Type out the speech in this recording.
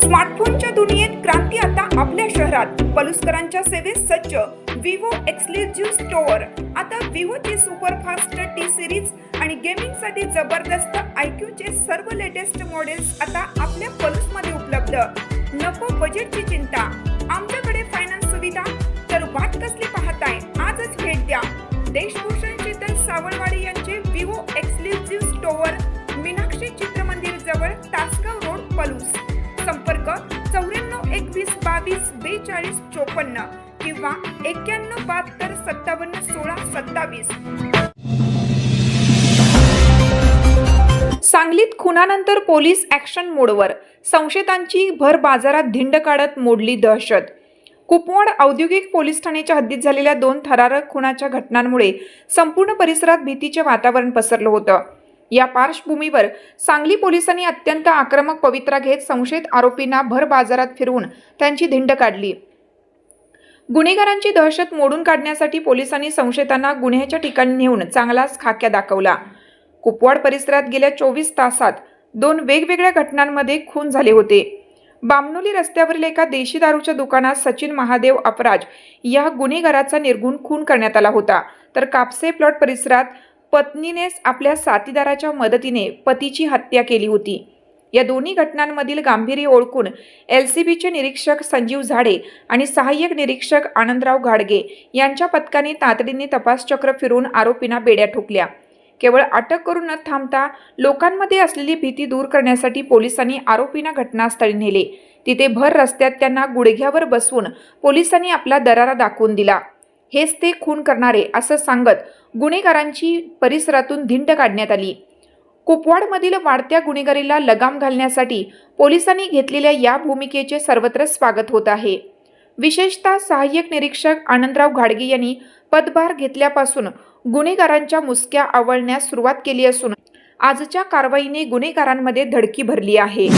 स्मार्टफोनच्या दुनियेत क्रांती आता आपल्या शहरात. पलुसकरांच्या सेवेत सज्ज विवो एक्सक्लुझिव्ह स्टोअर. आता विवोची सुपरफास्ट टी सिरीज आणि गेमिंगसाठी जबरदस्त आयक्यूचे सर्व लेटेस्ट मॉडेल्स आता आपल्या पलुसमध्ये उपलब्ध. नको बजेटची चिंता, आमच्याकडे फायनान्स सुविधा. तर वाट कसली पाहताय, आजच भेट द्या. देशभूषण शीतल सावळवाडी यांचे Vivo exclusive store, Meenakshi Chitramandir जवळ, तासगाव रोड, पलूस. संपर्क 94 21 22 42 54 किंवा 91 72 57 16 27. सांगलीत खुनानंतर पोलीस ॲक्शन मोडवर. संशयितांची भर बाजारात धिंड काढत मोडली दहशत. कुपवाड औद्योगिक पोलीस ठाण्याच्या हद्दीत झालेल्या 2 थरारक खुनाच्या घटनांमुळे संपूर्ण परिसरात भीतीचे वातावरण पसरलं होतं. या पार्श्वभूमीवर सांगली पोलिसांनी अत्यंत आक्रमक पवित्रा घेत संशयित आरोपींना भर बाजारात फिरवून त्यांची धिंड काढली. गुन्हेगारांची दहशत मोडून काढण्यासाठी पोलिसांनी संशयितांना गुन्ह्याच्या ठिकाणी नेऊन चांगलाच खाक्या दाखवला. कुपवाड परिसरात गेल्या 24 तासात 2 वेगवेगळ्या घटनांमध्ये खून झाले होते. बामनोली रस्त्यावरील एका देशी दारूच्या दुकानात सचिन महादेव अपराज या गुन्हेगाराचा निर्घुण खून करण्यात आला होता. तर कापसे प्लॉट परिसरात पत्नीनेच आपल्या साथीदाराच्या मदतीने पतीची हत्या केली होती. या दोन्ही घटनांमधील गांभीर्य ओळखून LCBचे निरीक्षक संजीव झाडे आणि सहाय्यक निरीक्षक आनंदराव घाडगे यांच्या पथकाने तातडीने तपासचक्र फिरवून आरोपींना बेड्या ठोकल्या. केवळ अटक करून न थांबता लोकांमध्ये असलेली भीती दूर करण्यासाठी पोलिसांनी आरोपींना घटनास्थळी नेले. तिथे भर रस्त्यात त्यांना गुडघ्यावर बसवून पोलिसांनी आपला दरारा दाखवून दिला. हेच ते खून करणारे असं सांगत गुन्हेगारांची परिसरातून धिंड काढण्यात आली. कुपवाडमधील वाढत्या गुन्हेगारीला लगाम घालण्यासाठी पोलिसांनी घेतलेल्या या भूमिकेचे सर्वत्र स्वागत होत आहे. विशेषतः सहाय्यक निरीक्षक आनंदराव घाडगे यांनी पदभार घेतल्यापासून गुन्हेगारांच्या मुसक्या आवळण्यास सुरुवात केली असून आजच्या कारवाईने गुन्हेगारांमध्ये धडकी भरली आहे.